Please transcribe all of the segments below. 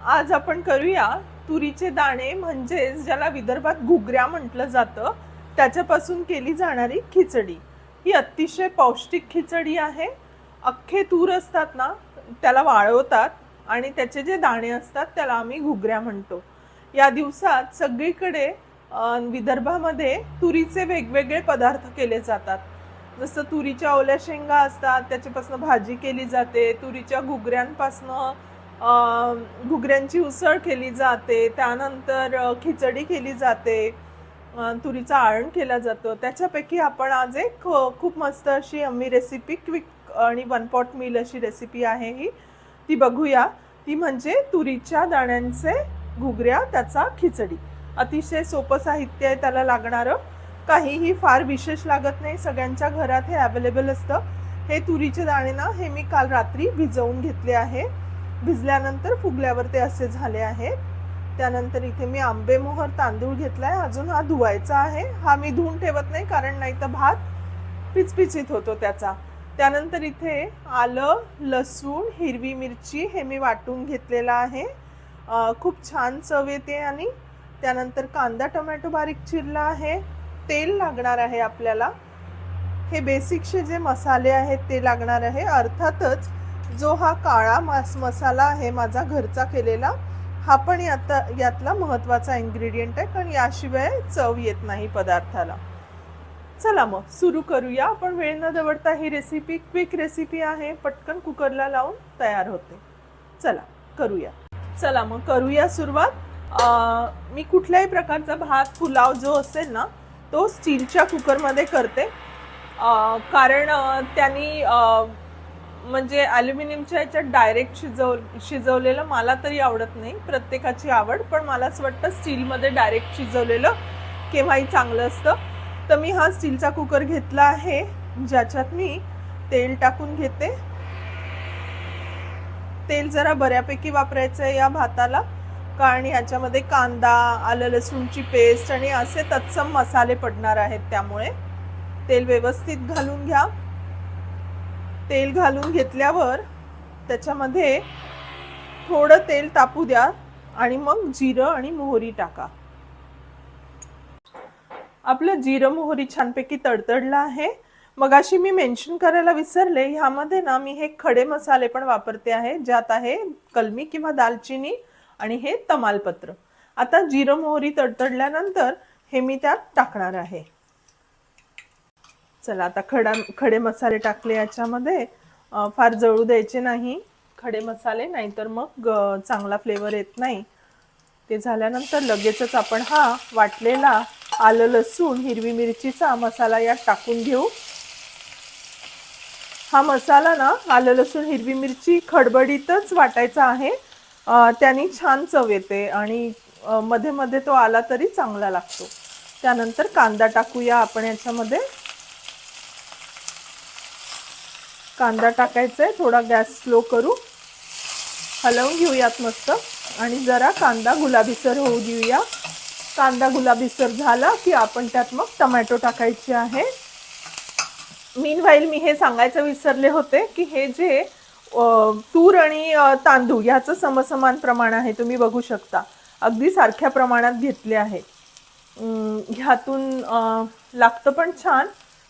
आज आपण करूया तुरीचे दाणे म्हणजेच ज्याला विदर्भात घुगऱ्या म्हटलं जातं त्याच्यापासून केली जाणारी खिचडी। ही अतिशय पौष्टिक खिचडी आहे। अख्खे तूर असतात ना त्याला वाळवतात आणि त्याचे जे दाणे असतात त्याला आम्ही घुगऱ्या म्हणतो। या दिवसात सगळीकडे विदर्भामध्ये तुरीचे वेगवेगळे पदार्थ केले जातात। जसं तुरीच्या ओल्या शेंगा असतात त्याच्यापासून भाजी केली जाते, तुरीच्या घुगऱ्यांपासून घुगऱ्यांची उसळ केली जाते, त्यानंतर खिचडी केली जाते, तुरीचा आळण केला जातो। त्याच्यापैकी आपण आज एक खूप मस्त अशी यम्मी रेसिपी, क्विक आणि वन पॉट मील अशी रेसिपी आहे ही, ती बघूया। ती म्हणजे तुरीच्या दाण्यांचे घुगऱ्या, त्याचा खिचडी। अतिशय सोपं साहित्य आहे त्याला लागणारं, काहीही फार विशेष लागत नाही, सगळ्यांच्या घरात हे अवेलेबल असतं। हे तुरीचे दाणे ना हे मी काल रात्री भिजवून घेतले आहे, भिजल्यानंतर फुगल्यावर ते असे झाले आहेत। त्यानंतर इथे मी आंबेमोहर तांदूळ घेतलाय, अजून हा धुवायचा आहे। हा मी धुवून ठेवत नाही कारण नाही तर भात पिचपिचीत होतो त्याचा। त्यानंतर इथे आलं, लसूण, हिरवी मिरची हे मी वाटून घेतलेला आहे, खूप छान चव येते। आणि त्यानंतर कांदा टोमॅटो बारीक चिरला आहे, तेल लागणार आहे आपल्याला, हे बेसिकचे जे मसाले आहेत ते लागणार आहे। अर्थातच जो हा काळा मसाला आहे माझा घरचा केलेला, हा पण यातला महत्त्वाचा इन्ग्रेडियंट आहे, कारण याशिवाय चव येत नाही पदार्थाला। चला मग सुरू करूया आपण। वेळ न दवडता ही रेसिपी क्विक रेसिपी आहे, पटकन कुकरला लावून तयार होते। चला करूया। चला मग करूया सुरुवात। मी कुठल्याही प्रकारचा भात, पुलाव जो असेल ना तो स्टीलच्या कुकरमध्ये करते, कारण त्यांनी म्हणजे ॲल्युमिनियमच्या याच्यात डायरेक्ट शिजवलेलं मला तरी आवडत नाही, प्रत्येकाची आवड, पण मला असं वाटतं स्टीलमध्ये डायरेक्ट शिजवलेलं केव्हाही चांगलं असतं। तर मी हा स्टीलचा कुकर घेतला आहे, ज्याच्यात मी तेल टाकून घेते। तेल जरा बऱ्यापैकी वापरायचं आहे या भाताला, कारण याच्यामध्ये कांदा, आलं लसूणची पेस्ट आणि असे तत्सम मसाले पडणार आहेत, त्यामुळे तेल व्यवस्थित घालून घ्या। तेल घालून घेतल्यावर त्याच्यामध्ये थोडं तेल तापू द्या आणि मग जिरं आणि मोहरी टाका। आपलं जिरं मोहरी छानपैकी तडतडलं आहे। मगाशी मी मेन्शन करायला विसरले, ह्यामध्ये ना मी हे खडे मसाले पण वापरते आहे, ज्यात आहे कलमी किंवा दालचिनी आणि हे तमालपत्र। आता जिरं मोहरी तडतडल्यानंतर हे मी त्यात टाकणार आहे। चला आता खडे मसाले टाकले याच्यामध्ये, फार जळू द्यायचे नाही खडे मसाले, नाहीतर मग चांगला फ्लेवर येत नाही। ते झाल्यानंतर लगेचच आपण हा वाटलेला आलं लसूण हिरवी मिरचीचा मसाला यात टाकून घेऊ। हा मसाला ना आलं लसूण हिरवी मिरची खडबडीतच वाटायचा आहे, त्याने छान चव येते आणि मध्ये मध्ये तो आला तरी चांगला लागतो। त्यानंतर कांदा टाकूया आपण याच्यामध्ये। कांदा टाकायचा आहे, थोडा गॅस स्लो करू, हलवून घेऊयात मस्त आणि जरा कांदा गुलाबीसर होऊ देऊया। कांदा गुलाबीसर झाला की आपण त्यात मग टोमॅटो टाकायचे आहे। मीनवाईल मी हे सांगायचं विसरले होते की हे जे तूर आणि तांदूळ याचं समसमान प्रमाण आहे, तुम्ही बघू शकता अगदी सारख्या प्रमाणात घेतले आहे। ह्यातून लागतं पण छान,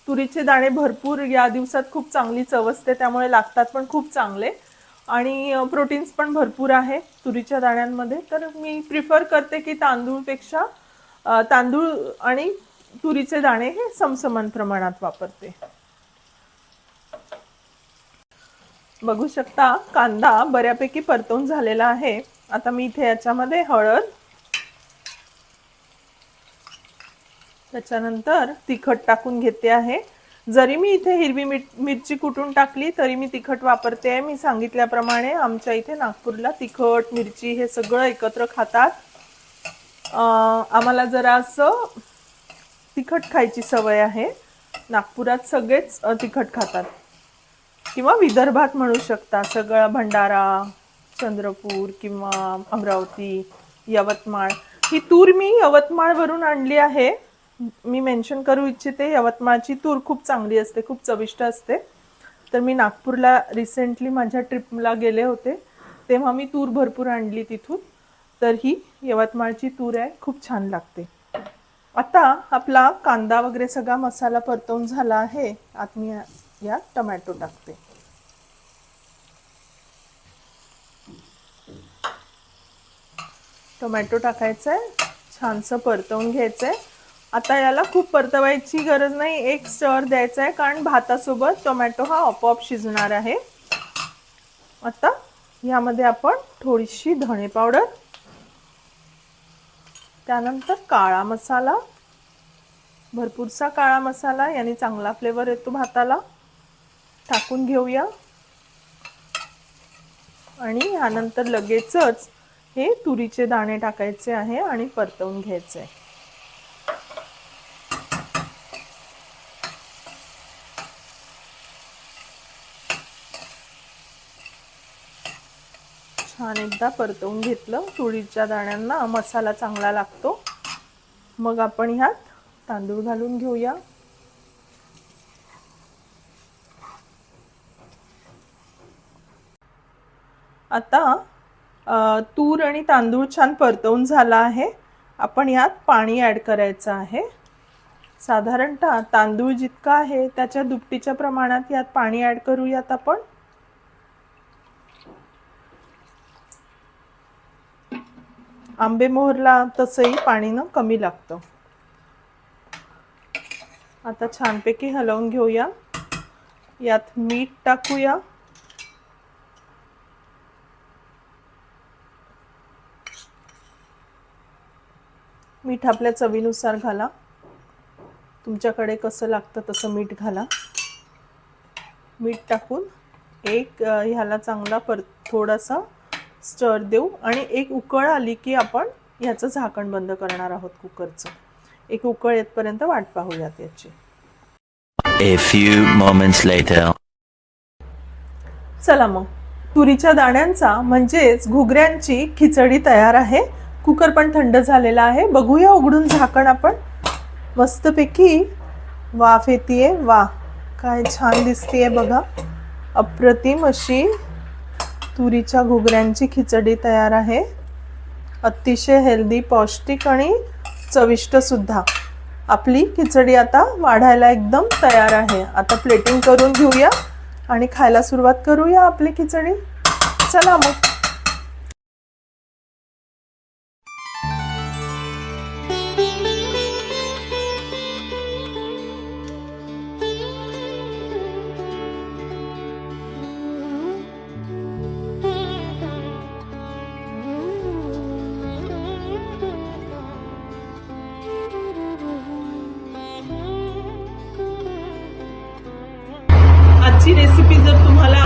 तुरीचे दाणे भरपूर या दिवसात खूप चांगली चव असते, त्यामुळे लागतात पण खूप चांगले, आणि प्रोटीन्स पण भरपूर आहे तुरीच्या दाण्यांमध्ये। तर मी प्रिफर करते की तांदूळपेक्षा तांदूळ आणि तुरीचे दाणे हे समसमान प्रमाणात वापरते। बघू शकता कांदा बऱ्यापैकी परतवून झालेला आहे। आता मी इथे याच्यामध्ये हळद, त्याच्यानंतर तिखट टाकून घेते आहे। जरी मी इथे हिरवी मिरची कुटून टाकली तरी मी तिखट वापरते आहे। मी सांगितल्याप्रमाणे आमच्या इथे नागपूरला तिखट मिरची हे सगळं एकत्र खातात, आम्हाला जरा असं तिखट खायची सवय आहे। नागपुरात सगळेच तिखट खातात, किंवा विदर्भात म्हणू शकता, सगळं भंडारा, चंद्रपूर किंवा अमरावती, यवतमाळ। ही तूर मी यवतमाळवरून आणली आहे, मी मेन्शन करू इच्छिते, यवतमाळची तूर खूप चांगली असते, खूप चविष्ट असते। तर मी नागपूरला रिसेंटली माझ्या ट्रिपला गेले होते, तेव्हा मी तूर भरपूर आणली तिथून, तर ही यवतमाळची तूर आहे, खूप छान लागते. आता आपला कांदा वगैरे सगळा मसाला परतवून झाला आहे. आता मी यात टोमॅटो टाकते. टोमॅटो टाकायचं आहे, छानसं परतवून घ्यायचं आहे. आता याला खूप परतवायची गरज नाही, एक स्टर द्यायचा आहे, कारण भातासोबत टोमॅटो हा आपोआप शिजणार आहे. आता यामध्ये आपण थोडीशी धणे पावडर, त्यानंतर काळा मसाला, भरपूरसा काळा मसाला, याने चांगला फ्लेवर येतो भाताला, टाकून घेऊया. आणि यानंतर लगेचच हे तुरीचे दाणे टाकायचे आहे आणि परतवून घ्यायचे. छान एकदा परतवून घेतलं. तुरीच्या दाण्यांना मसाला चांगला लागतो. मग आपण ह्यात तांदूळ घालून घेऊया. आता तूर आणि तांदूळ छान परतवून झाला आहे. आपण यात पाणी ॲड करायचं आहे. साधारणतः तांदूळ जितका आहे त्याच्या दुपटीच्या प्रमाणात यात पाणी ॲड करूयात आपण. आंबेमोहरला तसंही पाणी न कमी लागतं. आता छानपैकी हलवून घेऊया. यात मीठ टाकूया. मीठ आपल्या चवीनुसार घाला. तुमच्याकडे कसं लागतं तसं मीठ घाला. मीठ टाकून ह्याला चांगला थोडासा स्टर देऊ आणि एक उकळ आली की आपण ह्याचं झाकण बंद करणार आहोत कुकरचं. एक उकळ येतपर्यंत वाट पाहूयात याची. A few moments later. चला मग तुरीच्या दाण्यांचा म्हणजेच घुगऱ्यांची खिचडी तयार आहे. कुकर पण थंड झालेला आहे. बघूया उघडून झाकण आपण. मस्तपैकी वाफ येतीये. वा, काय छान दिसतीये बघा. अप्रतिम अशी तुरीच्या घुगऱ्यांची खिचडी तयार आहे. अतिशय हेल्दी, पौष्टिक आणि चविष्ट सुद्धा. आपली खिचडी आता वाढायला एकदम तयार आहे. आता प्लेटिंग करून घेऊया आणि खायला सुरुवात करूया आपली खिचडी. चला मग. आजची रेसिपी जर तुम्हाला